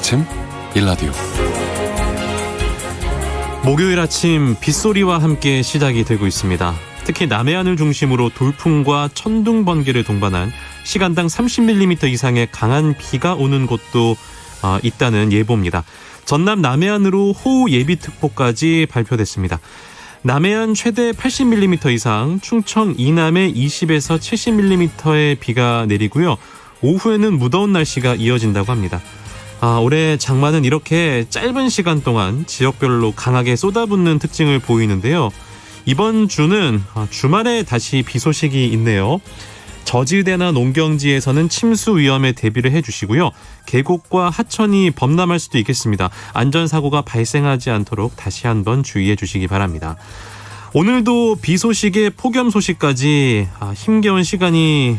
아침 일라디오. 목요일 아침 빗소리와 함께 시작이 되고 있습니다. 특히 남해안을 중심으로 돌풍과 천둥 번개를 동반한 시간당 30mm 이상의 강한 비가 오는 곳도 있다는 예보입니다. 전남 남해안으로 호우 예비특보까지 발표됐습니다. 남해안 최대 80mm 이상, 충청 이남에 20에서 70mm의 비가 내리고요. 오후에는 무더운 날씨가 이어진다고 합니다. 올해 장마는 이렇게 짧은 시간 동안 지역별로 강하게 쏟아붓는 특징을 보이는데요. 이번 주는 주말에 다시 비 소식이 있네요. 저지대나 농경지에서는 침수 위험에 대비를 해주시고요. 계곡과 하천이 범람할 수도 있겠습니다. 안전사고가 발생하지 않도록 다시 한번 주의해 주시기 바랍니다. 오늘도 비 소식에 폭염 소식까지 힘겨운 시간이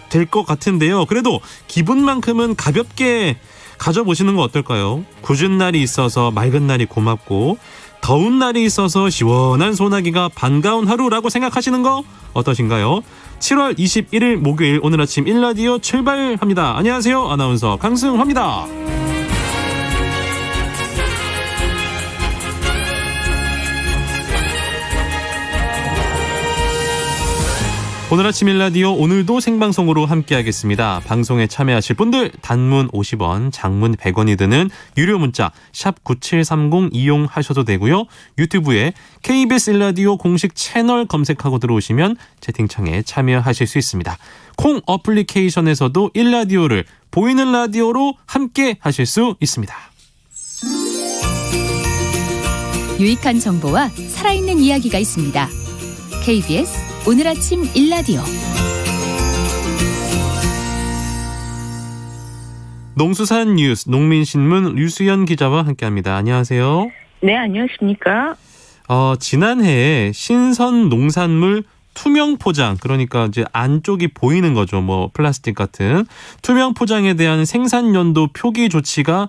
될 것 같은데요. 그래도 기분만큼은 가볍게 가져보시는 거 어떨까요? 궂은 날이 있어서 맑은 날이 고맙고 더운 날이 있어서 시원한 소나기가 반가운 하루라고 생각하시는 거 어떠신가요? 7월 21일 목요일 오늘 아침 일라디오 출발합니다. 안녕하세요. 아나운서 강승화입니다. 오늘 아침 일라디오 오늘도 생방송으로 함께하겠습니다. 방송에 참여하실 분들 단문 50원, 장문 100원이 드는 유료 문자 샵 9730 이용하셔도 되고요. 유튜브에 KBS 일라디오 공식 채널 검색하고 들어오시면 채팅창에 참여하실 수 있습니다. 콩 어플리케이션에서도 일라디오를 보이는 라디오로 함께 하실 수 있습니다. 유익한 정보와 살아있는 이야기가 있습니다. KBS 오늘 아침 일라디오. 농수산 뉴스 농민신문 류수연 기자와 함께합니다. 안녕하세요. 네, 안녕하십니까. 지난해에 신선 농산물 투명 포장, 그러니까 이제 안쪽이 보이는 거죠. 뭐 플라스틱 같은 투명 포장에 대한 생산 연도 표기 조치가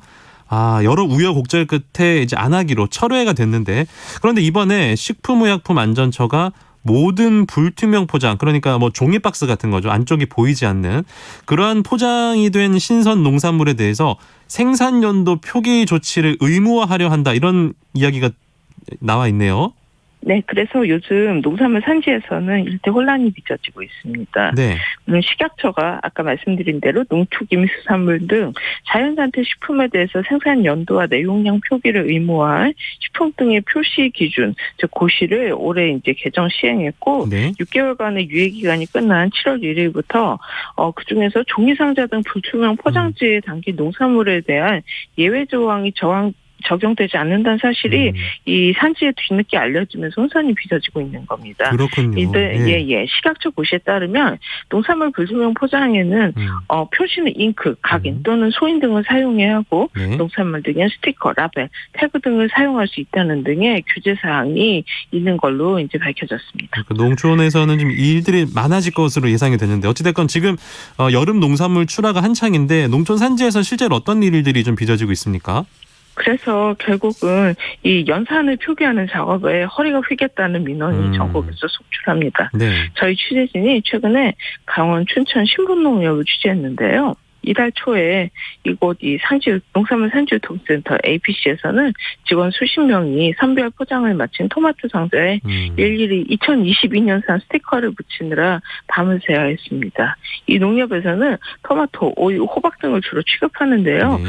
여러 우여곡절 끝에 이제 안 하기로 철회가 됐는데, 그런데 이번에 식품의약품안전처가 모든 불투명 포장, 그러니까 뭐 종이 박스 같은 거죠. 안쪽이 보이지 않는 그러한 포장이 된 신선 농산물에 대해서 생산 연도 표기 조치를 의무화하려 한다, 이런 이야기가 나와 있네요. 네, 그래서 요즘 농산물 산지에서는 일대 혼란이 빚어지고 있습니다. 네. 식약처가 아까 말씀드린 대로 농축임수산물 등 자연산태 식품에 대해서 생산 연도와 내용량 표기를 의무화할 식품 등의 표시 기준, 즉 고시를 올해 이제 개정 시행했고, 네. 6개월간의 유예 기간이 끝난 7월 1일부터 그중에서 종이 상자 등 불투명 포장지에 담긴 농산물에 대한 예외 조항이 적용되지 않는다는 사실이 이 산지에 뒤늦게 알려지면서 혼선이 빚어지고 있는 겁니다. 그렇군요. 예. 식약처 고시에 따르면 농산물 불투명 포장에는 표시는 잉크, 각인 또는 소인 등을 사용해야 하고, 네. 농산물 등의 스티커, 라벨, 태그 등을 사용할 수 있다는 등의 규제 사항이 있는 걸로 이제 밝혀졌습니다. 그러니까 농촌에서는 좀 일들이 많아질 것으로 예상이 되는데, 어찌됐건 지금 여름 농산물 출하가 한창인데 농촌 산지에서 실제로 어떤 일들이 좀 빚어지고 있습니까? 그래서 결국은 이 연산을 표기하는 작업에 허리가 휘겠다는 민원이 전국에서 속출합니다. 네. 저희 취재진이 최근에 강원 춘천 신분농협을 취재했는데요. 이달 초에 이곳 이 농산물 산지유통센터 APC에서는 직원 수십 명이 선별 포장을 마친 토마토 상자에 일일이 2022년산 스티커를 붙이느라 밤을 새야 했습니다. 이 농협에서는 토마토, 오이, 호박 등을 주로 취급하는데요.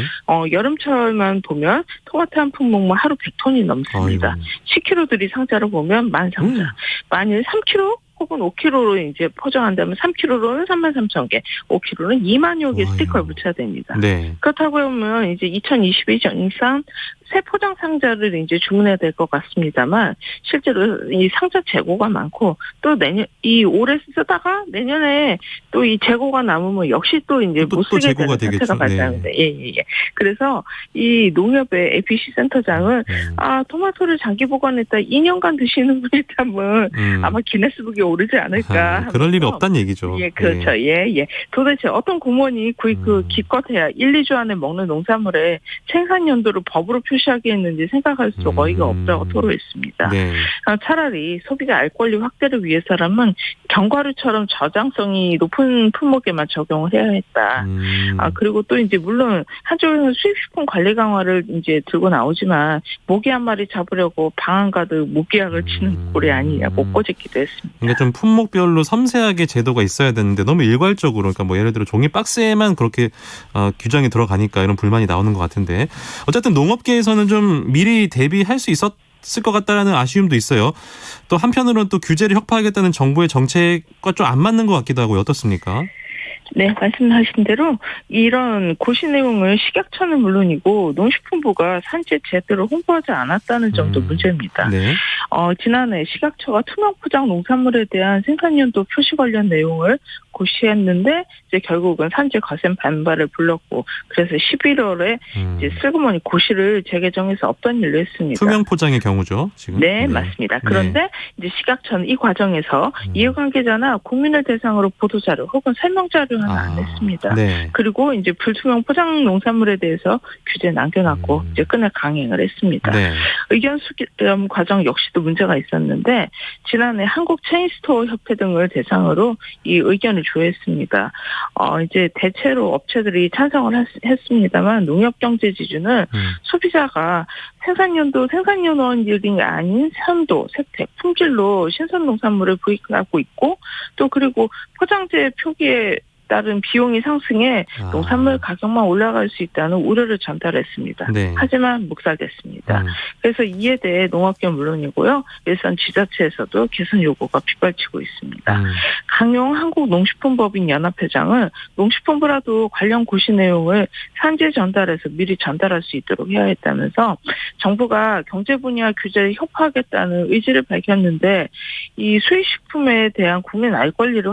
여름철만 보면 토마토 한 품목만 하루 100톤이 넘습니다. 아이고. 10kg들이 상자로 보면 10,000상자. 만일 3kg? 혹은 5kg로 이제 포장한다면 3kg로는 33,000개, 5kg는 20,000여 개 스티커를 붙여야 됩니다. 네. 그렇다고 하면 이제 2022년산 새 포장 상자를 이제 주문해야 될 것 같습니다만, 실제로 이 상자 재고가 많고, 또 올해 쓰다가 내년에 또 이 재고가 남으면 역시 또 이제 못 쓰게 되는 상태가 발생합니다. 예. 그래서 이 농협의 APC 센터장은 토마토를 장기 보관했다 2년간 드시는 분이라면 아마 기네스북에 오르지 않을까. 그럴 일이 없다는 얘기죠. 예, 그렇죠. 예. 도대체 어떤 공무원이 기껏해야 1, 2주 안에 먹는 농산물의 생산 연도를 법으로 표시하게 했는지 생각할 수 어이가 없다고 토로했습니다. 네. 차라리 소비자 알 권리 확대를 위해서라면 견과류처럼 저장성이 높은 품목에만 적용을 해야 했다. 그리고 또 이제 물론 한쪽에서는 수입식품 관리 강화를 이제 들고 나오지만 모기 한 마리 잡으려고 방 안 가득 모기약을 치는 꼴이 아니냐고 꼬집기도 했습니다. 그러니까 좀 품목별로 섬세하게 제도가 있어야 되는데 너무 일괄적으로, 그러니까 뭐 예를 들어 종이 박스에만 그렇게 규정이 들어가니까 이런 불만이 나오는 것 같은데, 어쨌든 농업계에서는 좀 미리 대비할 수 있었을 것 같다라는 아쉬움도 있어요. 또 한편으로는 또 규제를 혁파하겠다는 정부의 정책과 좀 안 맞는 것 같기도 하고요. 어떻습니까? 네, 말씀하신 대로 이런 고시 내용을 식약처는 물론이고 농식품부가 산지 제대로 홍보하지 않았다는 점도 문제입니다. 네. 지난해 식약처가 투명 포장 농산물에 대한 생산연도 표시 관련 내용을 고시했는데 이제 결국은 산지 거센 반발을 불렀고, 그래서 11월에 이제 슬그머니 고시를 재개정해서 없던 일로 했습니다. 투명 포장의 경우죠, 지금. 네, 맞습니다. 그런데 이제 식약처는 이 과정에서 이해관계자나 국민을 대상으로 보도자료 혹은 설명자료 하나 안 냈습니다. 네. 그리고 이제 불투명 포장 농산물에 대해서 규제 남겨놨고 이제 끝내 강행을 했습니다. 네. 의견 수렴 과정 역시도 문제가 있었는데 지난해 한국 체인스토어 협회 등을 대상으로 이 의견을 조회했습니다. 이제 대체로 업체들이 찬성을 했습니다만 농협경제지주는 소비자가 생산연도원이 아닌 산도, 색택, 품질로 신선농산물을 구입하고 있고, 또 그리고 포장재 표기에 따른 비용이 상승해 농산물 가격만 올라갈 수 있다는 우려를 전달했습니다. 네. 하지만 묵살됐습니다. 그래서 이에 대해 농업계 물론이고요. 일선 지자체에서도 개선 요구가 빗발치고 있습니다. 강용 한국농식품법인 연합회장은 농식품부라도 관련 고시 내용을 산지에 전달해서 미리 전달할 수 있도록 해야 했다면서 정부가 경제 분야 규제를 혁파하겠다는 의지를 밝혔는데, 이 수입식품에 대한 국민 알 권리를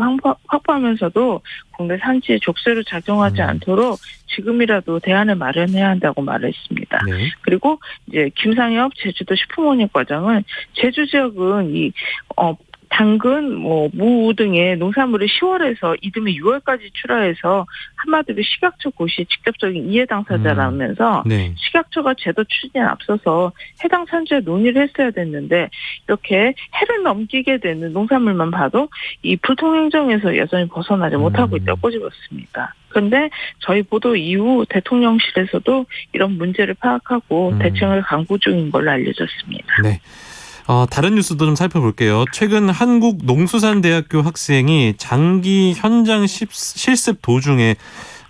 확보하면서도 국내 산지에 족쇄로 작용하지 않도록 지금이라도 대안을 마련해야 한다고 말했습니다. 네. 그리고 이제 김상엽 제주도 식품원익과장은 제주 지역은 이 당근, 무 등의 농산물을 10월에서 이듬해 6월까지 출하해서 한마디로 식약처 고시 직접적인 이해 당사자라면서 네. 식약처가 제도 추진에 앞서서 해당 산지에 논의를 했어야 됐는데 이렇게 해를 넘기게 되는 농산물만 봐도 이 불통행정에서 여전히 벗어나지 못하고 있다고 꼬집었습니다. 그런데 저희 보도 이후 대통령실에서도 이런 문제를 파악하고 대책을 강구 중인 걸로 알려졌습니다. 네. 다른 뉴스도 좀 살펴볼게요. 최근 한국농수산대학교 학생이 장기 현장 실습 도중에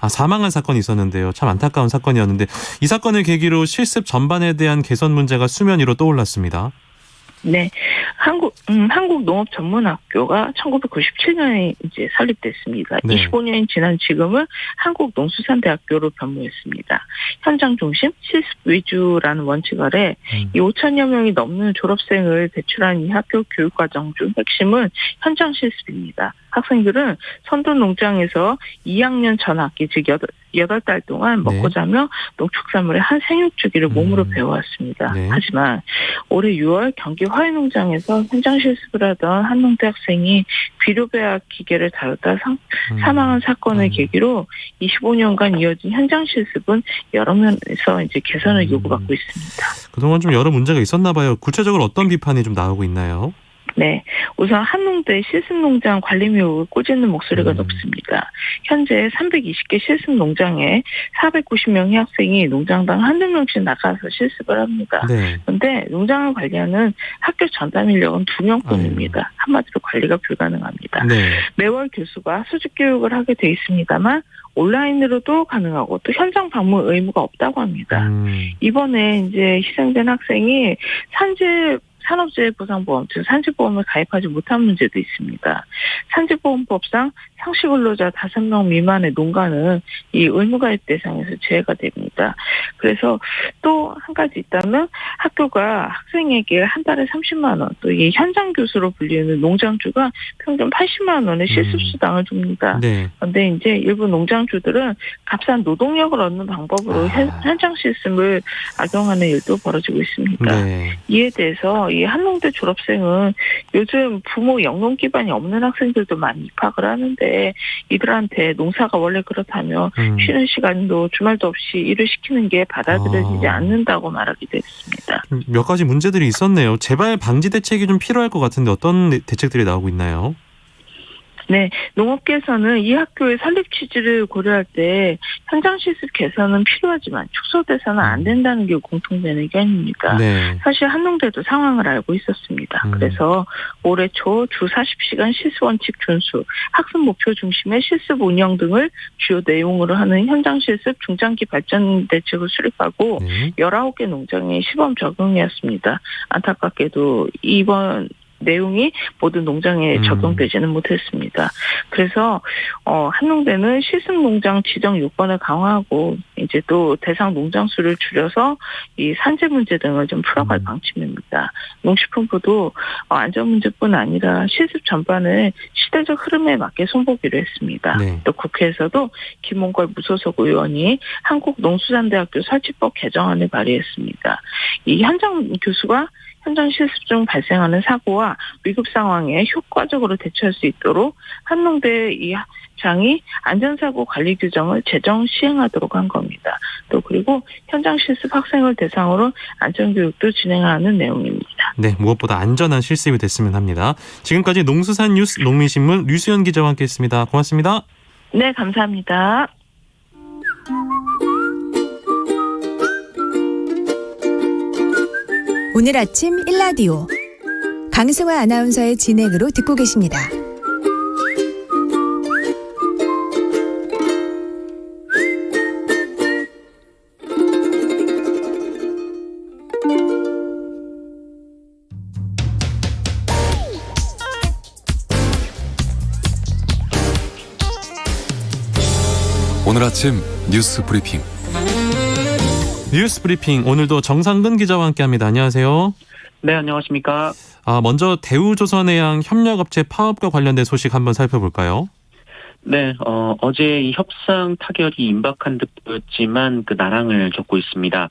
사망한 사건이 있었는데요. 참 안타까운 사건이었는데 이 사건을 계기로 실습 전반에 대한 개선 문제가 수면 위로 떠올랐습니다. 네, 한국농업전문학교가 1997년에 이제 설립됐습니다. 네. 25년이 지난 지금은 한국농수산대학교로 변모했습니다. 현장 중심, 실습 위주라는 원칙 아래 이 5천여 명이 넘는 졸업생을 배출한 이 학교 교육과정 중 핵심은 현장 실습입니다. 학생들은 선도 농장에서 2학년 전 학기, 즉 8달 동안 먹고 자며 농축산물의 한 생육 주기를 몸으로 배워왔습니다. 네. 하지만 올해 6월 경기 화훼농장에서 현장 실습을 하던 한 농대 학생이 비료배합 기계를 다루다 사망한 사건을 계기로 25년간 이어진 현장 실습은 여러 면에서 이제 개선을 요구받고 있습니다. 그동안 좀 여러 문제가 있었나 봐요. 구체적으로 어떤 비판이 좀 나오고 있나요? 네, 우선 한농대 실습농장 관리미 의혹을 꼬집는 목소리가 높습니다. 현재 320개 실습농장에 490명의 학생이 농장당 한두 명씩 나가서 실습을 합니다. 네. 그런데 농장을 관리하는 학교 전담 인력은 2명뿐입니다. 한마디로 관리가 불가능합니다. 네. 매월 교수가 수직 교육을 하게 돼 있습니다만 온라인으로도 가능하고 또 현장 방문 의무가 없다고 합니다. 이번에 이제 희생된 학생이 산업재해보상보험, 즉 산지보험을 가입하지 못한 문제도 있습니다. 산지보험법상 상시근로자 5명 미만의 농가는 이 의무가입 대상에서 제외가 됩니다. 그래서 또 또 한 가지 있다면 학교가 학생에게 한 달에 30만 원, 또 이 현장 교수로 불리는 농장주가 평균 80만 원의 실습수당을 줍니다. 네. 그런데 이제 일부 농장주들은 값싼 노동력을 얻는 방법으로 현장 실습을 악용하는 일도 벌어지고 있습니다. 네. 이에 대해서 이 한농대 졸업생은 요즘 부모 영농 기반이 없는 학생들도 많이 입학을 하는데 이들한테 농사가 원래 그렇다면 쉬는 시간도 주말도 없이 일을 시키는 게 받아들여지지 않는다고 말하기도 했습니다. 몇 가지 문제들이 있었네요. 재발 방지 대책이 좀 필요할 것 같은데 어떤 대책들이 나오고 있나요? 네, 농업계에서는 이 학교의 설립 취지를 고려할 때 현장 실습 개선은 필요하지만 축소돼서는 안 된다는 게 공통된 의견입니다. 네. 사실 한농대도 상황을 알고 있었습니다. 그래서 올해 초 주 40시간 실습 원칙 준수, 학습 목표 중심의 실습 운영 등을 주요 내용으로 하는 현장 실습 중장기 발전 대책을 수립하고 19개 농장에 시범 적용이었습니다. 안타깝게도 이번 내용이 모든 농장에 적용되지는 못했습니다. 그래서 한농대는 실습 농장 지정 요건을 강화하고 이제 또 대상 농장 수를 줄여서 이 산재 문제 등을 좀 풀어갈 방침입니다. 농식품부도 안전 문제뿐 아니라 실습 전반을 시대적 흐름에 맞게 손보기로 했습니다. 네. 또 국회에서도 김홍걸 무소속 의원이 한국농수산대학교 설치법 개정안을 발의했습니다. 이 현장 교수가 현장 실습 중 발생하는 사고와 위급 상황에 효과적으로 대처할 수 있도록 한농대 이 장이 안전사고 관리 규정을 제정 시행하도록 한 겁니다. 또 그리고 현장 실습 학생을 대상으로 안전교육도 진행하는 내용입니다. 네, 무엇보다 안전한 실습이 됐으면 합니다. 지금까지 농수산 뉴스 농민신문 류수연 기자와 함께했습니다. 고맙습니다. 네, 감사합니다. 오늘 아침 일라디오 강승화 아나운서의 진행으로 듣고 계십니다. 오늘 아침 뉴스 브리핑. 뉴스 브리핑 오늘도 정상근 기자와 함께합니다. 안녕하세요. 네, 안녕하십니까. 먼저 대우조선해양 협력업체 파업과 관련된 소식 한번 살펴볼까요? 네, 어제 이 협상 타결이 임박한 듯 보였지만 그 난항을 겪고 있습니다.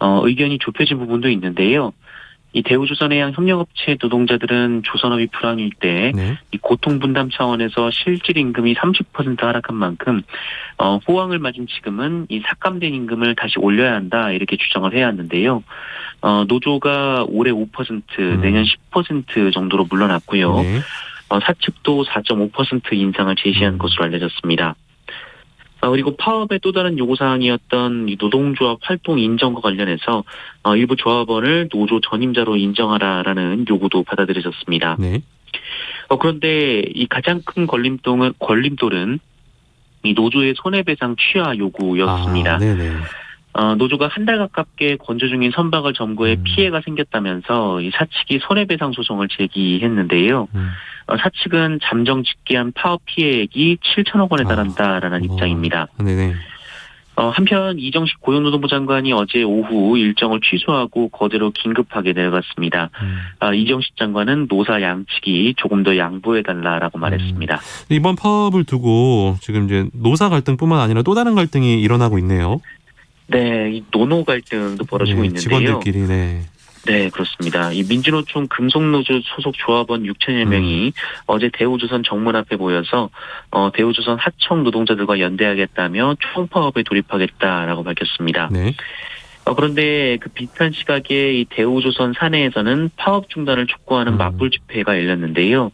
의견이 좁혀진 부분도 있는데요. 이 대우조선해양 협력업체 노동자들은 조선업이 불황일 때 이 고통 분담 차원에서 실질 임금이 30% 하락한 만큼 호황을 맞은 지금은 이 삭감된 임금을 다시 올려야 한다 이렇게 주장을 해왔는데요. 노조가 올해 5%, 내년 10% 정도로 물러났고요. 사측도 4.5% 인상을 제시한 것으로 알려졌습니다. 그리고 파업의 또 다른 요구사항이었던 이 노동조합 활동 인정과 관련해서 일부 조합원을 노조 전임자로 인정하라라는 요구도 받아들여졌습니다. 네. 그런데 이 가장 큰 걸림돌은 이 노조의 손해배상 취하 요구였습니다. 노조가 한 달 가깝게 건조 중인 선박을 점거해 피해가 생겼다면서 이 사측이 손해배상 소송을 제기했는데요. 사측은 잠정 집계한 파업 피해액이 7천억 원에 달한다라는 입장입니다. 한편 이정식 고용노동부 장관이 어제 오후 일정을 취소하고 거제로 긴급하게 내려갔습니다. 이정식 장관은 노사 양측이 조금 더 양보해달라라고 말했습니다. 이번 파업을 두고 지금 이제 노사 갈등뿐만 아니라 또 다른 갈등이 일어나고 있네요. 네, 이 노노 갈등도 벌어지고 있는데요. 직원들끼리, 네, 그렇습니다. 이 민주노총 금속노조 소속 조합원 6천여 명이 어제 대우조선 정문 앞에 모여서 대우조선 하청 노동자들과 연대하겠다며 총파업에 돌입하겠다라고 밝혔습니다. 그런데 그 비슷한 시각에 이 대우조선 사내에서는 파업 중단을 촉구하는 맞불 집회가 열렸는데요.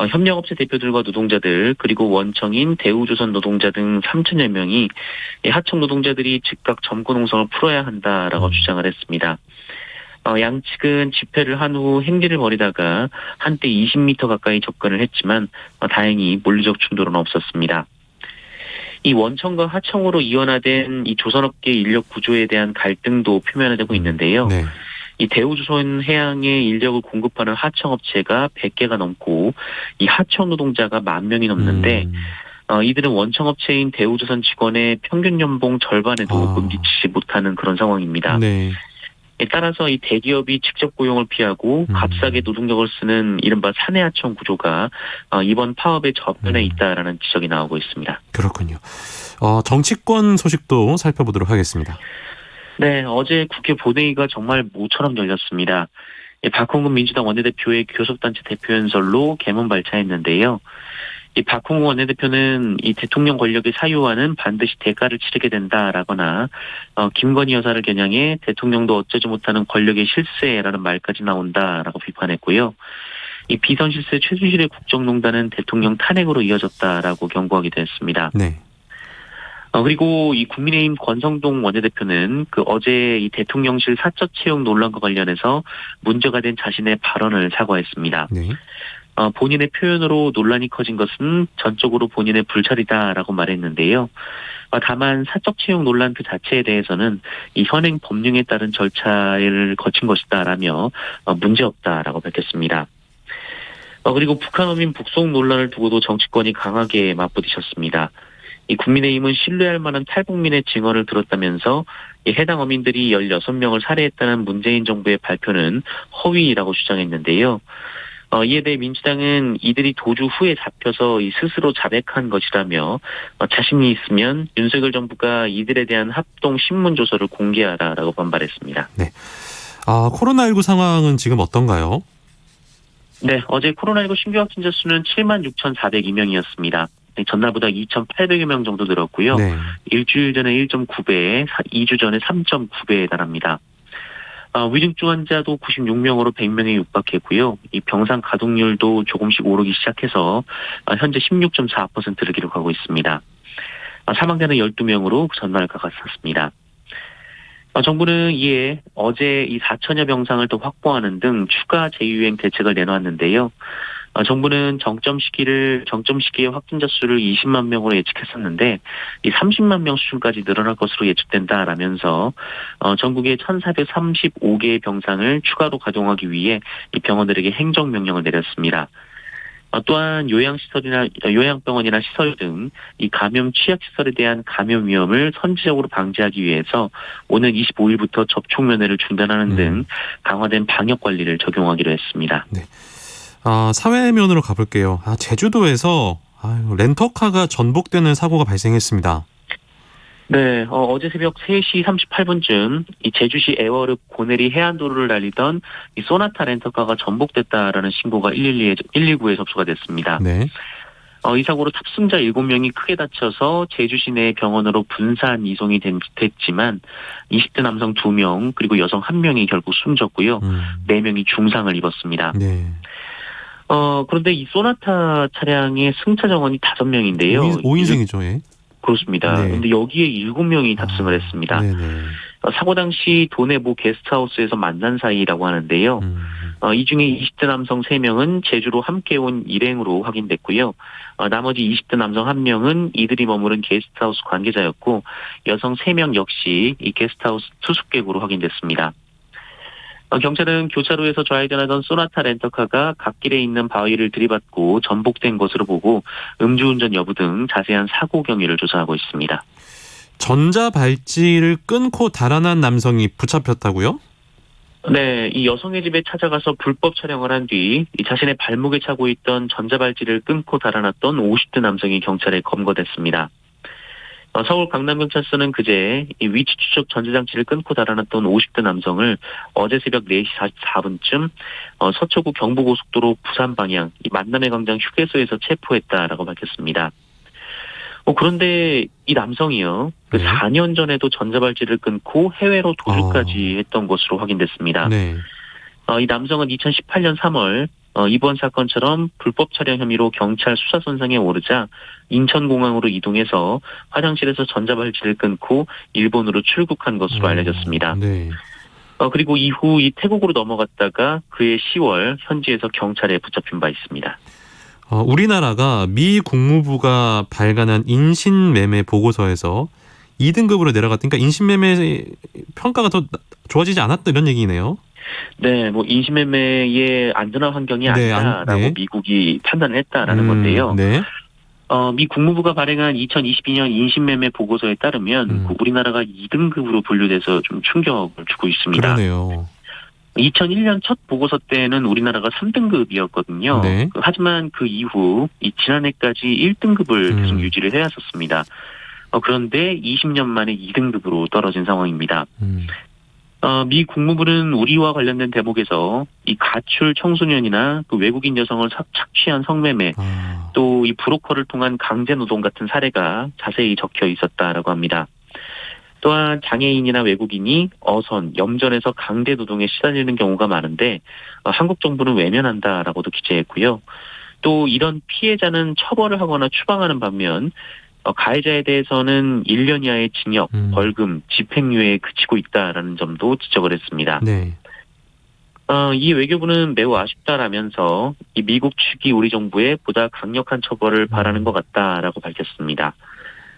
협력업체 대표들과 노동자들 그리고 원청인 대우조선 노동자 등 3천여 명이 하청 노동자들이 즉각 점거 농성을 풀어야 한다라고 주장을 했습니다. 양측은 집회를 한 후 행진을 벌이다가 한때 20m 가까이 접근을 했지만 다행히 물리적 충돌은 없었습니다. 이 원청과 하청으로 이원화된 이 조선업계 인력 구조에 대한 갈등도 표면화되고 있는데요. 이 대우조선 해양에 인력을 공급하는 하청업체가 100개가 넘고 이 하청 노동자가 10,000명이 넘는데 이들은 원청업체인 대우조선 직원의 평균 연봉 절반에도 응집치 못하는 그런 상황입니다. 네. 따라서 이 대기업이 직접 고용을 피하고 값싸게 노동력을 쓰는 이른바 사내하청 구조가 이번 파업의 저변에 있다라는 지적이 나오고 있습니다. 그렇군요. 정치권 소식도 살펴보도록 하겠습니다. 네, 어제 국회 본회의가 정말 모처럼 열렸습니다. 박홍근 민주당 원내대표의 교섭단체 대표연설로 개문 발차했는데요. 이 박홍근 원내대표는 이 대통령 권력의 사유화는 반드시 대가를 치르게 된다라거나 김건희 여사를 겨냥해 대통령도 어쩌지 못하는 권력의 실세라는 말까지 나온다라고 비판했고요. 이 비선 실세 최순실의 국정농단은 대통령 탄핵으로 이어졌다라고 경고하기도 했습니다. 네. 그리고 이 국민의힘 권성동 원내대표는 어제 이 대통령실 사적 채용 논란과 관련해서 문제가 된 자신의 발언을 사과했습니다. 네. 본인의 표현으로 논란이 커진 것은 전적으로 본인의 불찰이다라고 말했는데요. 다만 사적 채용 논란 그 자체에 대해서는 이 현행 법령에 따른 절차를 거친 것이다라며 문제없다라고 밝혔습니다. 그리고 북한 어민 북송 논란을 두고도 정치권이 강하게 맞부딪혔습니다. 이 국민의힘은 신뢰할 만한 탈북민의 증언을 들었다면서 이 해당 어민들이 16명을 살해했다는 문재인 정부의 발표는 허위라고 주장했는데요. 이에 대해 민주당은 이들이 도주 후에 잡혀서 스스로 자백한 것이라며 자신이 있으면 윤석열 정부가 이들에 대한 합동 신문조서를 공개하라라고 반발했습니다. 네. 코로나19 상황은 지금 어떤가요? 네, 어제 코로나19 신규 확진자 수는 76,402명이었습니다. 전날보다 2,800여 명 정도 늘었고요. 네. 일주일 전에 1.9배, 2주 전에 3.9배에 달합니다. 위중증 환자도 96명으로 100명에 육박했고요. 이 병상 가동률도 조금씩 오르기 시작해서 현재 16.4%를 기록하고 있습니다. 사망자는 12명으로 전날과 같았습니다. 정부는 이에 어제 이 4천여 병상을 더 확보하는 등 추가 재유행 대책을 내놓았는데요. 정부는 정점 시기에 확진자 수를 20만 명으로 예측했었는데 이 30만 명 수준까지 늘어날 것으로 예측된다라면서 전국에 1,435개의 병상을 추가로 가동하기 위해 이 병원들에게 행정명령을 내렸습니다. 또한 요양병원이나 시설 등 이 감염 취약시설에 대한 감염 위험을 선제적으로 방지하기 위해서 오는 25일부터 접촉 면회를 중단하는 등 강화된 방역 관리를 적용하기로 했습니다. 네. 사회면으로 가볼게요. 제주도에서 렌터카가 전복되는 사고가 발생했습니다. 네, 어제 새벽 3시 38분쯤 이 제주시 애월읍 고내리 해안도로를 달리던 이 소나타 렌터카가 전복됐다라는 신고가 119에 접수가 됐습니다. 네. 이 사고로 탑승자 7명이 크게 다쳐서 제주시 내 병원으로 분산 이송이 됐지만 20대 남성 2명 그리고 여성 1명이 결국 숨졌고요. 4명이 중상을 입었습니다. 네. 그런데 이 소나타 차량의 승차 정원이 5명인데요. 5인승이죠, 예. 그렇습니다. 그런데 네. 여기에 7명이 탑승을 했습니다. 네네. 사고 당시 도내 모 게스트하우스에서 만난 사이라고 하는데요. 이 중에 20대 남성 3명은 제주로 함께 온 일행으로 확인됐고요. 나머지 20대 남성 1명은 이들이 머무른 게스트하우스 관계자였고 여성 3명 역시 이 게스트하우스 투숙객으로 확인됐습니다. 경찰은 교차로에서 좌회전하던 소나타 렌터카가 갓길에 있는 바위를 들이받고 전복된 것으로 보고 음주운전 여부 등 자세한 사고 경위를 조사하고 있습니다. 전자발찌를 끊고 달아난 남성이 붙잡혔다고요? 네, 이 여성의 집에 찾아가서 불법 촬영을 한 뒤 자신의 발목에 차고 있던 전자발찌를 끊고 달아났던 50대 남성이 경찰에 검거됐습니다. 서울 강남경찰서는 그제 이 위치 추적 전자장치를 끊고 달아났던 50대 남성을 어제 새벽 4시 44분쯤 서초구 경부고속도로 부산 방향 이 만남의 광장 휴게소에서 체포했다라고 밝혔습니다. 그런데 이 남성이요. 4년 전에도 전자발찌를 끊고 해외로 도주까지 했던 것으로 확인됐습니다. 네. 이 남성은 2018년 3월 이번 사건처럼 불법 촬영 혐의로 경찰 수사선상에 오르자 인천공항으로 이동해서 화장실에서 전자발찌를 끊고 일본으로 출국한 것으로 알려졌습니다. 네. 그리고 이후 이 태국으로 넘어갔다가 그해 10월 현지에서 경찰에 붙잡힌 바 있습니다. 우리나라가 미 국무부가 발간한 인신매매 보고서에서 2등급으로 내려갔으니까 인신매매 평가가 더 좋아지지 않았다 이런 얘기네요. 네, 인신매매의 안전한 환경이 아니다라고 네. 미국이 판단을 했다라는 건데요. 네. 미 국무부가 발행한 2022년 인신매매 보고서에 따르면 우리나라가 2등급으로 분류돼서 좀 충격을 주고 있습니다. 그러네요. 2001년 첫 보고서 때는 우리나라가 3등급이었거든요. 네. 하지만 그 이후 지난해까지 1등급을 계속 유지를 해왔었습니다. 그런데 20년 만에 2등급으로 떨어진 상황입니다. 미 국무부는 우리와 관련된 대목에서 이 가출 청소년이나 그 외국인 여성을 착취한 성매매, 또 이 브로커를 통한 강제 노동 같은 사례가 자세히 적혀 있었다라고 합니다. 또한 장애인이나 외국인이 어선, 염전에서 강제 노동에 시달리는 경우가 많은데 한국 정부는 외면한다라고도 기재했고요. 또 이런 피해자는 처벌을 하거나 추방하는 반면 가해자에 대해서는 1년 이하의 징역, 벌금, 집행유예에 그치고 있다라는 점도 지적을 했습니다. 네. 이 외교부는 매우 아쉽다라면서 이 미국 측이 우리 정부에 보다 강력한 처벌을 바라는 것 같다라고 밝혔습니다.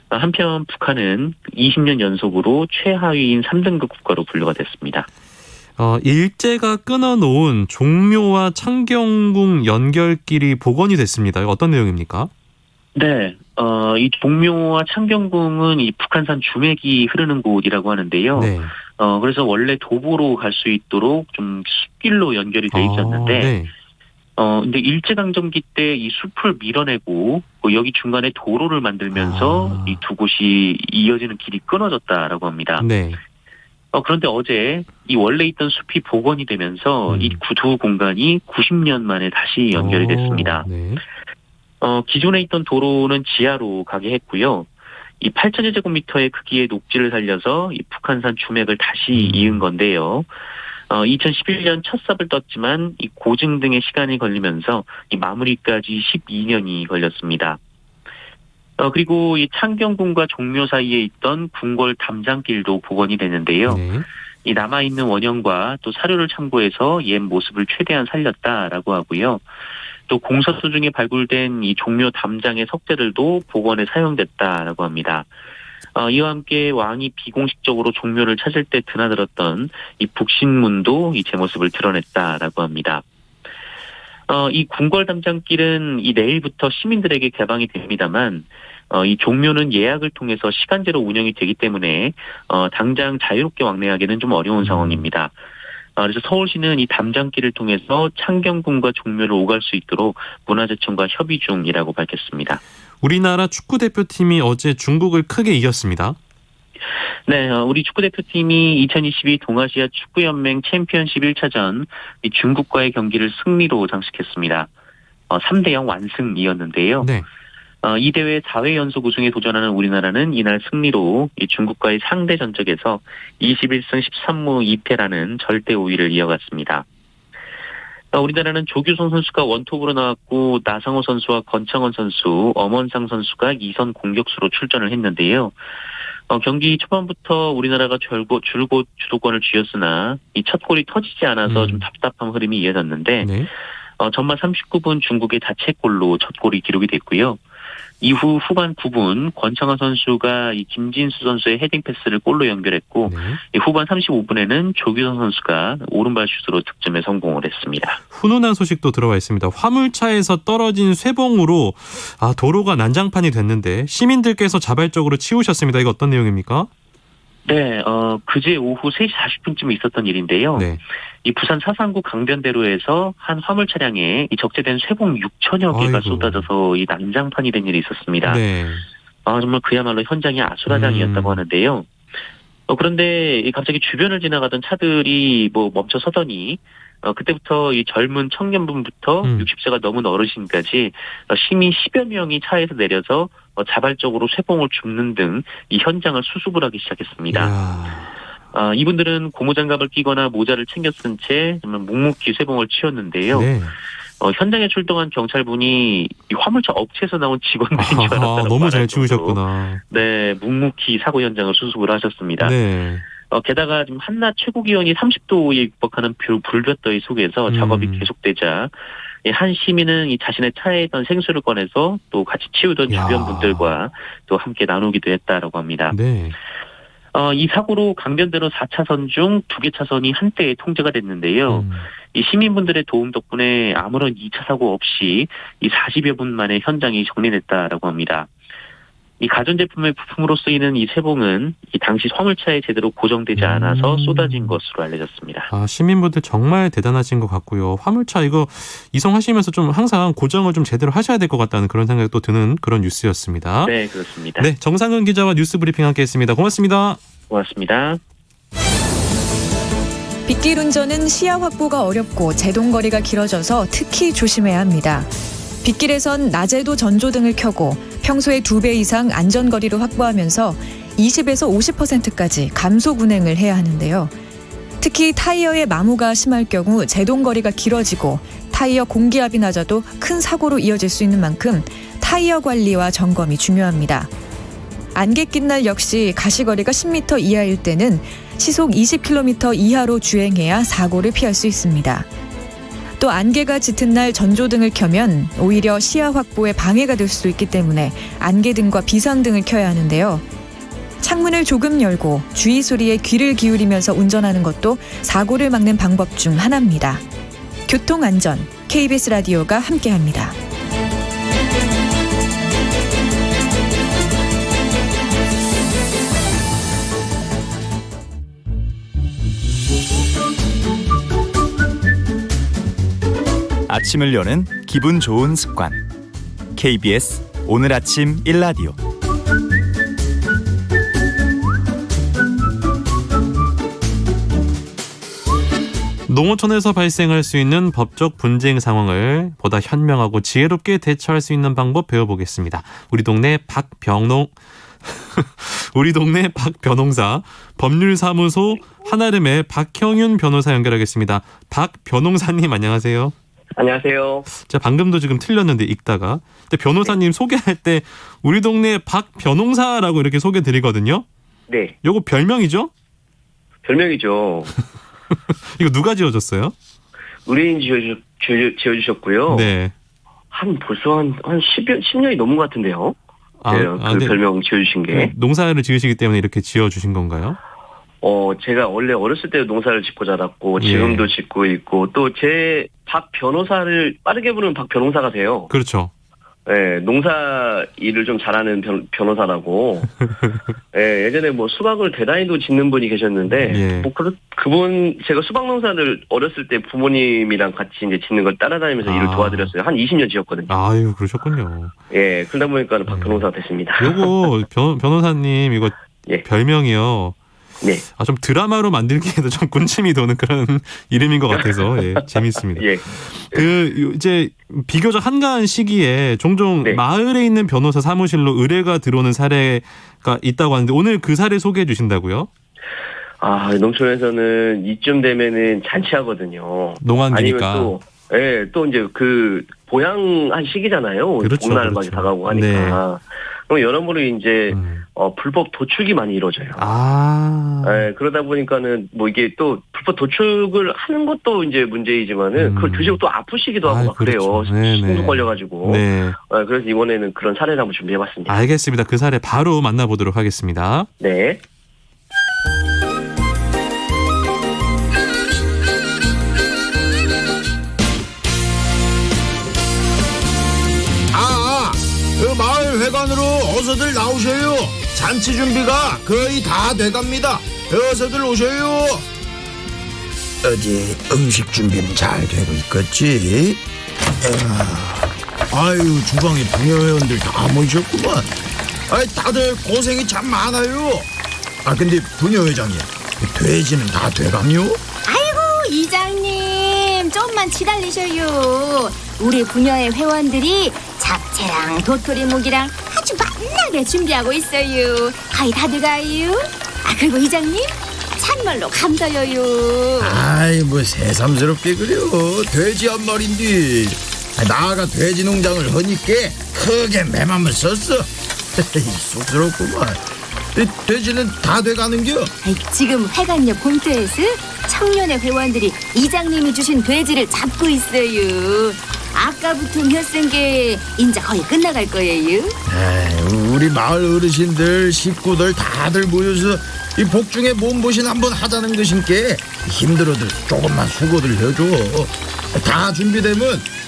한편 북한은 20년 연속으로 최하위인 3등급 국가로 분류가 됐습니다. 일제가 끊어놓은 종묘와 창경궁 연결길이 복원이 됐습니다. 어떤 내용입니까? 네, 이 종묘와 창경궁은 이 북한산 주맥이 흐르는 곳이라고 하는데요. 네. 그래서 원래 도보로 갈 수 있도록 좀 숲길로 연결이 돼 있었는데, 네. 근데 일제강점기 때 이 숲을 밀어내고 여기 중간에 도로를 만들면서 이 두 곳이 이어지는 길이 끊어졌다라고 합니다. 네. 그런데 어제 이 원래 있던 숲이 복원이 되면서 이 두 공간이 90년 만에 다시 연결이 됐습니다. 네. 기존에 있던 도로는 지하로 가게 했고요. 이 8,000여 제곱미터의 크기의 녹지를 살려서 이 북한산 주맥을 다시 이은 건데요. 2011년 첫 삽을 떴지만 이 고증 등의 시간이 걸리면서 이 마무리까지 12년이 걸렸습니다. 그리고 이 창경궁과 종묘 사이에 있던 궁궐 담장길도 복원이 됐는데요. 네. 이 남아있는 원형과 또 사료를 참고해서 옛 모습을 최대한 살렸다라고 하고요. 또 공사소 중에 발굴된 이 종묘 담장의 석재들도 복원에 사용됐다라고 합니다. 이와 함께 왕이 비공식적으로 종묘를 찾을 때 드나들었던 이 북신문도 이 제 모습을 드러냈다라고 합니다. 이 궁궐 담장길은 이 내일부터 시민들에게 개방이 됩니다만, 이 종묘는 예약을 통해서 시간제로 운영이 되기 때문에 당장 자유롭게 왕래하기는 좀 어려운 상황입니다. 그래서 서울시는 이 담장길을 통해서 창경궁과 종묘를 오갈 수 있도록 문화재청과 협의 중이라고 밝혔습니다. 우리나라 축구대표팀이 어제 중국을 크게 이겼습니다. 네, 우리 축구대표팀이 2022 동아시아 축구연맹 챔피언십 1차전 이 중국과의 경기를 승리로 장식했습니다. 3대0 완승이었는데요. 네. 이 대회 4회 연속 우승에 도전하는 우리나라는 이날 승리로 이 중국과의 상대 전적에서 21승 13무 2패라는 절대 우위를 이어갔습니다. 우리나라는 조규성 선수가 원톱으로 나왔고 나상호 선수와 건창원 선수, 엄원상 선수가 2선 공격수로 출전을 했는데요. 경기 초반부터 우리나라가 줄곧 주도권을 쥐었으나 이 첫 골이 터지지 않아서 좀 답답한 흐름이 이어졌는데 네. 전반 39분 중국의 자책골로 첫 골이 기록이 됐고요. 이후 후반 9분 권창원 선수가 이 김진수 선수의 헤딩 패스를 골로 연결했고 네. 후반 35분에는 조규성 선수가 오른발 슛으로 득점에 성공을 했습니다. 훈훈한 소식도 들어와 있습니다. 화물차에서 떨어진 쇠봉으로 도로가 난장판이 됐는데 시민들께서 자발적으로 치우셨습니다. 이거 어떤 내용입니까? 네, 그제 오후 3시 40분쯤에 있었던 일인데요. 네. 이 부산 사상구 강변대로에서 한 화물 차량에 이 적재된 쇠봉 6천여 개가 아이고. 쏟아져서 이 난장판이 된 일이 있었습니다. 네. 정말 그야말로 현장이 아수라장이었다고 하는데요. 그런데 갑자기 주변을 지나가던 차들이 멈춰 서더니 그때부터 이 젊은 청년분부터 60세가 넘은 어르신까지 시민 10여 명이 차에서 내려서 자발적으로 쇠봉을 줍는 등 이 현장을 수습을 하기 시작했습니다. 이야. 이분들은 고무장갑을 끼거나 모자를 챙겨 쓴 채 정말 묵묵히 쇠봉을 치웠는데요. 네. 현장에 출동한 경찰분이 이 화물차 업체에서 나온 직원들인 줄 알았다고 너무 잘 말할 정도로 치우셨구나. 네, 묵묵히 사고 현장을 수습을 하셨습니다. 네. 게다가 지금 한낮 최고 기온이 30도에 육박하는 불볕더위 속에서 작업이 계속되자 한 시민은 이 자신의 차에 있던 생수를 꺼내서 또 같이 치우던 야. 주변 분들과 또 함께 나누기도 했다라고 합니다. 네. 이 사고로 강변대로 4차선 중 2개 차선이 한때에 통제가 됐는데요. 이 시민분들의 도움 덕분에 아무런 2차 사고 없이 이 40여 분 만에 현장이 정리됐다라고 합니다. 이 가전제품의 부품으로 쓰이는 이 세봉은 이 당시 화물차에 제대로 고정되지 않아서 쏟아진 것으로 알려졌습니다. 시민분들 정말 대단하신 것 같고요. 화물차 이거 이송하시면서 좀 항상 고정을 좀 제대로 하셔야 될 것 같다는 그런 생각이 또 드는 그런 뉴스였습니다. 네, 그렇습니다. 네, 정상은 기자와 뉴스 브리핑 함께했습니다. 고맙습니다. 고맙습니다. 빗길 운전은 시야 확보가 어렵고 제동거리가 길어져서 특히 조심해야 합니다. 빗길에선 낮에도 전조등을 켜고 평소의 2배 이상 안전거리를 확보하면서 20에서 50%까지 감속 운행을 해야 하는데요. 특히 타이어의 마모가 심할 경우 제동거리가 길어지고 타이어 공기압이 낮아도 큰 사고로 이어질 수 있는 만큼 타이어 관리와 점검이 중요합니다. 안개 낀 날 역시 가시거리가 10m 이하일 때는 시속 20km 이하로 주행해야 사고를 피할 수 있습니다. 또 안개가 짙은 날 전조등을 켜면 오히려 시야 확보에 방해가 될 수 있기 때문에 안개등과 비상등을 켜야 하는데요. 창문을 조금 열고 주의 소리에 귀를 기울이면서 운전하는 것도 사고를 막는 방법 중 하나입니다. 교통안전, KBS 라디오가 함께합니다. 아침을 여는 기분 좋은 습관. KBS 오늘 아침 1라디오. 농어촌에서 발생할 수 있는 법적 분쟁 상황을 보다 현명하고 지혜롭게 대처할 수 있는 방법 배워보겠습니다. 우리 동네 박변홍사 법률사무소 한아름의 박형윤 변호사 연결하겠습니다. 박 변홍사님 안녕하세요. 안녕하세요. 제가 방금도 지금 틀렸는데 읽다가. 근데 변호사님 소개할 때 우리 동네 박 변홍사라고 이렇게 소개 드리거든요. 네. 요거 별명이죠? 별명이죠. 이거 누가 지어줬어요? 의뢰인이 지어주셨고요. 네. 벌써 한 10년이 넘은 것 같은데요. 네, 별명 지어주신 게. 농사를 지으시기 때문에 이렇게 지어주신 건가요? 제가 원래 어렸을 때 농사를 짓고 자랐고 지금도 짓고 있고 또 제 박 변호사를 빠르게 부르면 박 변호사가 돼요. 그렇죠. 네, 농사 일을 좀 잘하는 변호사라고. 네, 예전에 수박을 대단히도 짓는 분이 계셨는데, 그분, 제가 수박 농사를 어렸을 때 부모님이랑 같이 이제 짓는 걸 따라다니면서 일을 도와드렸어요. 한 20년 지었거든요. 아유, 그러셨군요. 예, 그러다 보니까 박 변호사가 됐습니다. 요거, 변호사님, 이거 별명이요. 네. 좀 드라마로 만들기에도 좀 군침이 도는 그런 이름인 것 같아서, 재밌습니다. 예. 이제 비교적 한가한 시기에 종종 마을에 있는 변호사 사무실로 의뢰가 들어오는 사례가 있다고 하는데 오늘 그 사례 소개해 주신다고요? 농촌에서는 이쯤 되면은 잔치하거든요. 농한기니까. 아니면 또 이제 보양한 시기잖아요. 그렇죠. 복날 막 다가오고 하니까. 그럼 여러모로 이제 불법 도축이 많이 이루어져요. 그러다 보니까는 이게 또 불법 도축을 하는 것도 이제 문제이지만은 그걸 드시고 또 아프시기도 하고 막 그래요. 신속 걸려가지고. 그래서 이번에는 그런 사례를 한번 준비해봤습니다. 알겠습니다. 그 사례 바로 만나보도록 하겠습니다. 네. 마을 회관으로 어서들 나오셔요. 잔치 준비가 거의 다 돼갑니다. 어서들 오셔요. 어디 음식 준비는 잘 되고 있겠지? 아유, 주방에 부녀회원들 다 모이셨구만. 다들 고생이 참 많아요. 근데 부녀회장님, 돼지는 다 돼감요? 아이고, 이장님, 좀만 기다리셔요. 우리 부녀회 회원들이 잡채랑 도토리묵이랑 아주 맛나게 준비하고 있어요. 거의 다 돼가요. 그리고 이장님, 참말로 감사해요. 새삼스럽게 그래요. 돼지 한 마리인데 나가 돼지 농장을 하니까 크게 매맘을 썼어. 쑥스럽구만. 돼지는 다 돼가는겨? 지금 회관 옆 공터에서 청년회 회원들이 이장님이 주신 돼지를 잡고 있어요. 아까부터 몇 생게 이제 거의 끝나갈 거예요. 우리 마을 어르신들 식구들 다들 모여서 이 복중에 몸보신 한번 하자는 것인께 힘들어도 조금만 수고들 해줘. 다 준비되면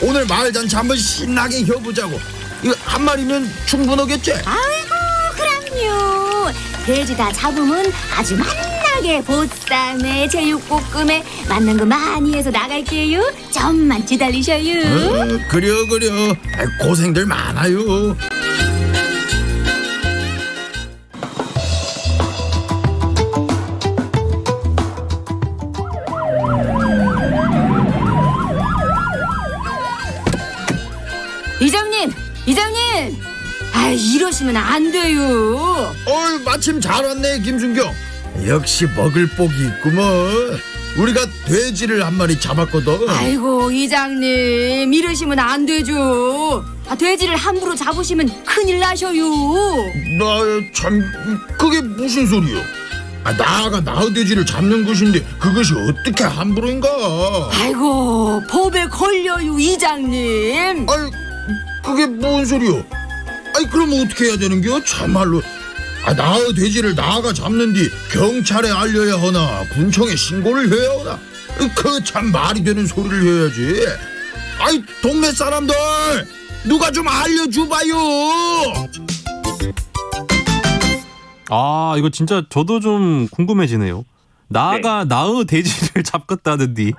오늘 마을잔치 한번 신나게 해보자고. 이거 한 마리면 충분하겠지? 아이고 그럼요. 돼지 다 잡으면 아주 맛나게 보쌈에 제육볶음에 맛난 거 많이 해서 나갈게요. 좀만 기다리셔요. 그래. 고생들 많아요. 이장님, 이러시면 안 돼요. 마침 잘 왔네, 김순경. 역시 먹을 복이 있구먼. 우리가 돼지를 한 마리 잡았거든. 아이고 이장님, 이러시면 안 되죠. 돼지를 함부로 잡으시면 큰일 나셔요. 나 참 그게 무슨 소리요? 나가 나돼지를 잡는 것인데 그것이 어떻게 함부로인가? 아이고 법에 걸려요 이장님. 그게 뭔 소리요? 그럼 어떻게 해야 되는겨? 참말로. 나의 돼지를 나가 잡는 뒤 경찰에 알려야 하나 군청에 신고를 해야 하나? 그 참 말이 되는 소리를 해야지. 동네 사람들 누가 좀 알려줘봐요. 이거 진짜 저도 좀 궁금해지네요. 나가 나의 돼지를 잡겠다는데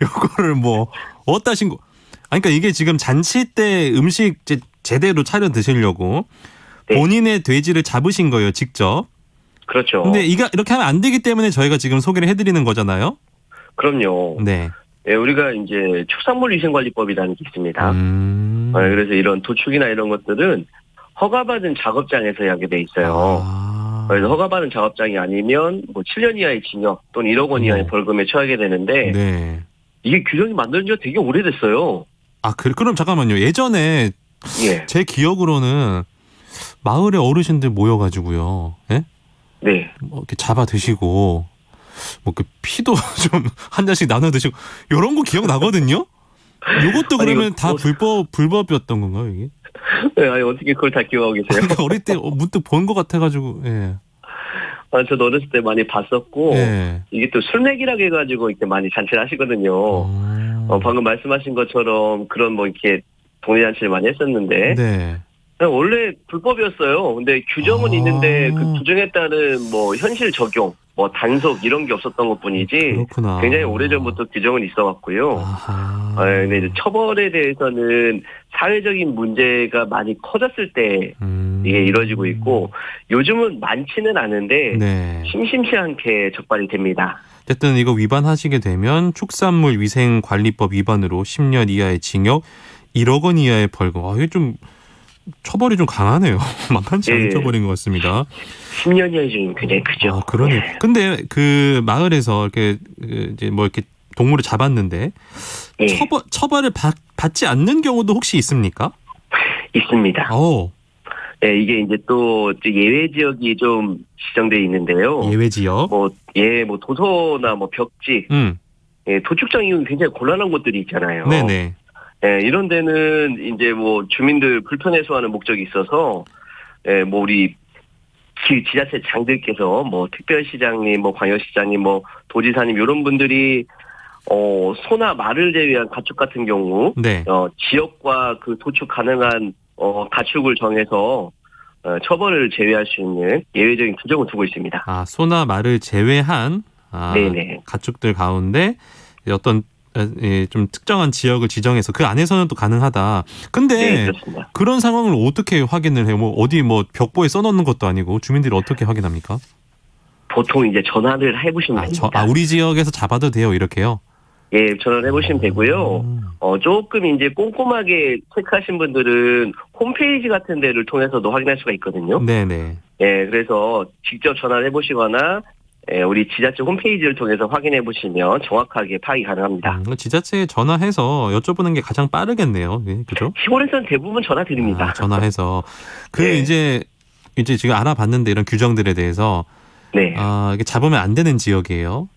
요거를 뭐 어디다 신고? 그러니까 이게 지금 잔치 때 음식 제대로 차려 드시려고 본인의 돼지를 잡으신 거예요, 직접. 그렇죠. 근데 이렇게 하면 안 되기 때문에 저희가 지금 소개를 해드리는 거잖아요. 그럼요. 네. 우리가 이제 축산물위생관리법이라는 게 있습니다. 그래서 이런 도축이나 이런 것들은 허가받은 작업장에서 하게 돼 있어요. 그래서 허가받은 작업장이 아니면 뭐 7년 이하의 징역 또는 1억 원 이하의 벌금에 처하게 되는데 이게 규정이 만든 지가 되게 오래됐어요. 그럼 잠깐만요. 예전에 제 기억으로는 마을에 어르신들 모여가지고요. 예? 네. 뭐 이렇게 잡아 드시고 뭐 그 피도 좀 한 잔씩 나눠 드시고 이런 거 기억 나거든요. 이것도 그러면 다 불법이었던 건가요, 이게? 어떻게 그걸 다 기억하고 계세요? 어릴 때 문득 본 것 같아가지고. 예. 저도 어렸을 때 많이 봤었고 이게 또 술맥이라고 해가지고 이렇게 많이 잔치를 하시거든요. 방금 말씀하신 것처럼 그런 뭐 이렇게 동네 잔치를 많이 했었는데 원래 불법이었어요. 근데 규정은 있는데 그 규정에 따른 뭐 현실 적용, 뭐 단속 이런 게 없었던 것뿐이지 그렇구나. 굉장히 오래전부터 규정은 있어왔고요. 근데 이제 처벌에 대해서는 사회적인 문제가 많이 커졌을 때 이게 이루어지고 있고 요즘은 많지는 않은데 심심치 않게 적발이 됩니다. 어쨌든 이거 위반하시게 되면 축산물 위생관리법 위반으로 10년 이하의 징역, 1억 원 이하의 벌금. 이게 좀 처벌이 좀 강하네요. 만만치 않은 처벌인 것 같습니다. 10년 이하의 징역이 굉장히 크죠. 그러네. 근데 그 마을에서 이렇게 이제 뭐 이렇게 동물을 잡았는데 처벌을 받지 않는 경우도 혹시 있습니까? 있습니다. 이게 이제 또 예외 지역이 좀 지정돼 있는데요. 예외 지역? 뭐 도서나 뭐 벽지, 도축장 이용이 굉장히 곤란한 곳들이 있잖아요. 네네. 이런 데는 이제 뭐 주민들 불편 해소하는 목적이 있어서 뭐 우리 지자체 장들께서 뭐 특별시장님, 뭐 광역시장님, 뭐 도지사님 이런 분들이 소나 말을 제외한 가축 같은 경우 지역과 그 도축 가능한 가축을 정해서 처벌을 제외할 수 있는 예외적인 규정을 두고 있습니다. 소나 말을 제외한 가축들 가운데 어떤 좀 특정한 지역을 지정해서 그 안에서는 또 가능하다. 근데 그런 상황을 어떻게 확인을 해요? 뭐 어디 뭐 벽보에 써놓는 것도 아니고 주민들이 어떻게 확인합니까? 보통 이제 전화를 해보시면 됩니다. 우리 지역에서 잡아도 돼요, 이렇게요? 전화를 해보시면 되고요. 조금 이제 꼼꼼하게 체크하신 분들은 홈페이지 같은 데를 통해서도 확인할 수가 있거든요. 네네. 그래서 직접 전화를 해보시거나 우리 지자체 홈페이지를 통해서 확인해 보시면 정확하게 파악이 가능합니다. 지자체에 전화해서 여쭤보는 게 가장 빠르겠네요. 그죠? 시골에서는 대부분 전화 드립니다. 전화해서. 이제 지금 알아봤는데 이런 규정들에 대해서 이게 잡으면 안 되는 지역이에요.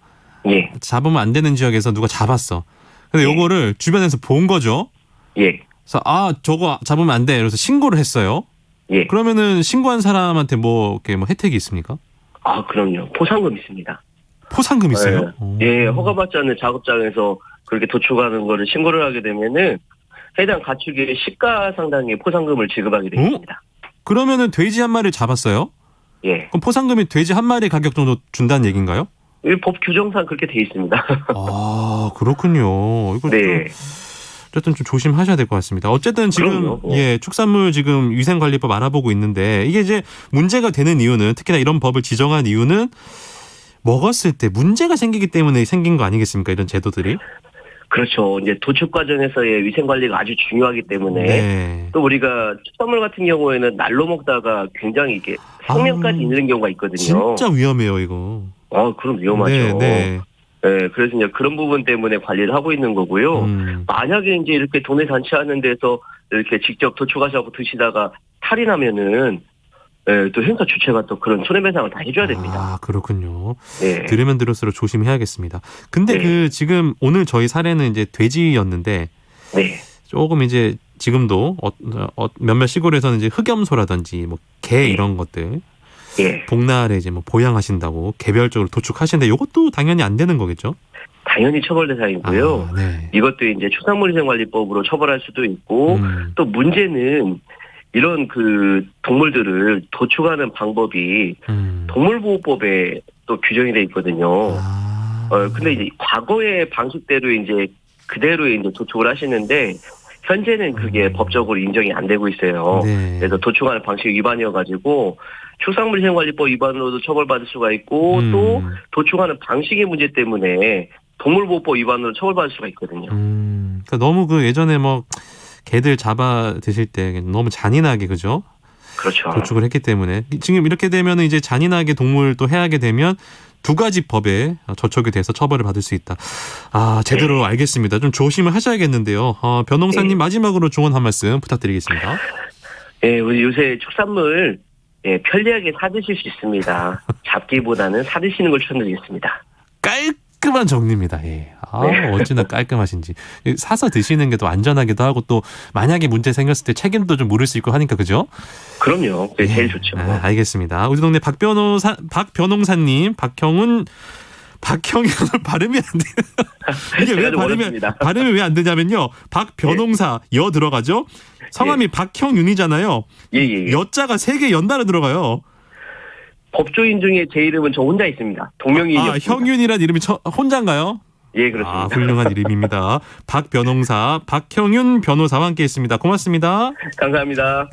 잡으면 안 되는 지역에서 누가 잡았어. 근데 요거를 주변에서 본 거죠. 그래서 저거 잡으면 안 돼. 그래서 신고를 했어요. 그러면은 신고한 사람한테 뭐 이렇게 뭐 혜택이 있습니까? 아, 그럼요. 포상금 있습니다. 포상금 있어요? 예, 허가받지 않는 작업장에서 그렇게 도축하는 거를 신고를 하게 되면은 해당 가축의 시가 상당의 포상금을 지급하게 됩니다. 그러면은 돼지 한 마리 잡았어요? 예. 그럼 포상금이 돼지 한 마리 가격 정도 준다는 얘기인가요? 이 법 규정상 그렇게 돼 있습니다. 아, 그렇군요. 이거 네. 어쨌든 좀 조심하셔야 될 것 같습니다. 어쨌든 지금 그럼요. 예, 축산물 지금 위생관리법 알아보고 있는데 이게 이제 문제가 되는 이유는 특히나 이런 법을 지정한 이유는 먹었을 때 문제가 생기기 때문에 생긴 거 아니겠습니까? 이런 제도들이. 그렇죠. 이제 도축 과정에서의 위생 관리가 아주 중요하기 때문에 네. 또 우리가 축산물 같은 경우에는 날로 먹다가 굉장히 이게 생명까지 잃는 경우가 있거든요. 진짜 위험해요, 이거. 그럼 위험하죠. 네, 네. 네, 그래서 이제 그런 부분 때문에 관리를 하고 있는 거고요. 만약에 이제 이렇게 동네 잔치하는 데서 이렇게 직접 도축하셔서 드시다가 탈이 나면은 네, 또 행사 주체가 또 그런 손해배상을 다 해줘야 됩니다. 아, 그렇군요. 네. 들으면 들을수록 조심해야겠습니다. 근데 네. 그 지금 오늘 저희 사례는 이제 돼지였는데 네. 조금 이제 지금도 몇몇 시골에서는 이제 흑염소라든지 뭐 개 이런 것들 예. 복날에 이제 뭐 보양하신다고 개별적으로 도축하시는데 이것도 당연히 안 되는 거겠죠? 당연히 처벌 대상이고요. 아, 네. 이것도 이제 축산물위생관리법으로 처벌할 수도 있고 또 문제는 이런 그 동물들을 도축하는 방법이 동물보호법에 또 규정이 돼 있거든요. 근데 이제 과거의 방식대로 이제 그대로 이제 도축을 하시는데 현재는 그게 법적으로 인정이 안 되고 있어요. 네. 그래서 도축하는 방식 위반이어가지고 축산물위생관리법 위반으로도 처벌받을 수가 있고 또 도축하는 방식의 문제 때문에 동물보호법 위반으로 처벌받을 수가 있거든요. 그러니까 너무 그 예전에 뭐 개들 잡아 드실 때 너무 잔인하게 그죠? 그렇죠. 도축을 했기 때문에 지금 이렇게 되면 이제 잔인하게 동물 또 해하게 되면 두 가지 법에 저촉이 돼서 처벌을 받을 수 있다. 아, 제대로 알겠습니다. 좀 조심을 하셔야겠는데요. 변홍사님 마지막으로 조언 한 말씀 부탁드리겠습니다. 예, 우리 요새 축산물 편리하게 사드실 수 있습니다. 잡기보다는 사드시는 걸 추천드리겠습니다. 깔끔한 정리입니다. 예. 어찌나 깔끔하신지. 사서 드시는 게 더 안전하기도 하고 또 만약에 문제 생겼을 때 책임도 좀 물을 수 있고 하니까 그죠? 그럼요. 그게 제일 좋죠. 알겠습니다. 우리 동네 박변홍사님, 박형훈 발음이 안 돼요. 이게 왜 발음이 왜 안 되냐면요. 박변홍사 여 들어가죠. 성함이 박형윤이잖아요. 예. 여자가 3개 연달아 들어가요. 법조인 중에 제 이름은 저 혼자 있습니다. 동명이인이었습니다. 형윤이란 이름이 혼자인가요? 예, 그렇습니다. 훌륭한 이름입니다. 박변홍사, 박형윤 변호사와 함께했습니다. 고맙습니다. 감사합니다.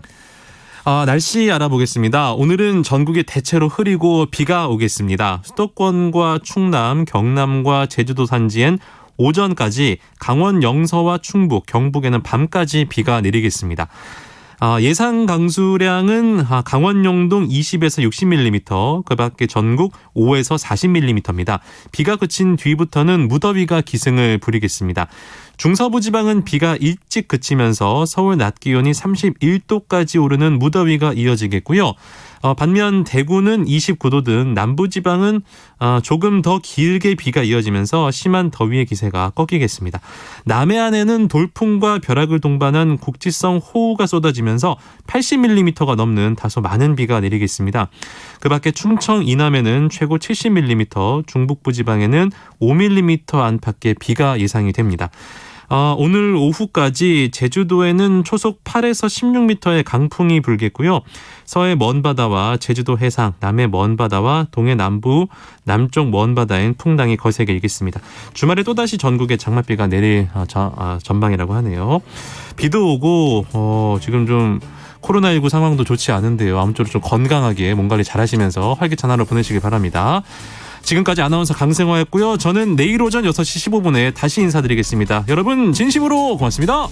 날씨 알아보겠습니다. 오늘은 전국이 대체로 흐리고 비가 오겠습니다. 수도권과 충남, 경남과 제주도 산지엔 오전까지, 강원 영서와 충북, 경북에는 밤까지 비가 내리겠습니다. 예상 강수량은 강원 영동 20에서 60mm, 그 밖에 전국 5에서 40mm입니다. 비가 그친 뒤부터는 무더위가 기승을 부리겠습니다. 중서부 지방은 비가 일찍 그치면서 서울 낮 기온이 31도까지 오르는 무더위가 이어지겠고요. 반면 대구는 29도 등 남부지방은 조금 더 길게 비가 이어지면서 심한 더위의 기세가 꺾이겠습니다. 남해안에는 돌풍과 벼락을 동반한 국지성 호우가 쏟아지면서 80mm가 넘는 다소 많은 비가 내리겠습니다. 그 밖에 충청 이남에는 최고 70mm, 중북부 지방에는 5mm 안팎의 비가 예상이 됩니다. 오늘 오후까지 제주도에는 초속 8에서 16m의 강풍이 불겠고요. 서해 먼바다와 제주도 해상, 남해 먼바다와 동해 남부, 남쪽 먼바다엔 풍랑이 거세게 일겠습니다. 주말에 또다시 전국에 장맛비가 내릴 전망이라고 하네요. 비도 오고 지금 좀 코로나19 상황도 좋지 않은데요. 아무쪼록 좀 건강하게 몸 관리 잘 하시면서 활기찬 하루 보내시길 바랍니다. 지금까지 아나운서 강승화였고요. 저는 내일 오전 6시 15분에 다시 인사드리겠습니다. 여러분 진심으로 고맙습니다.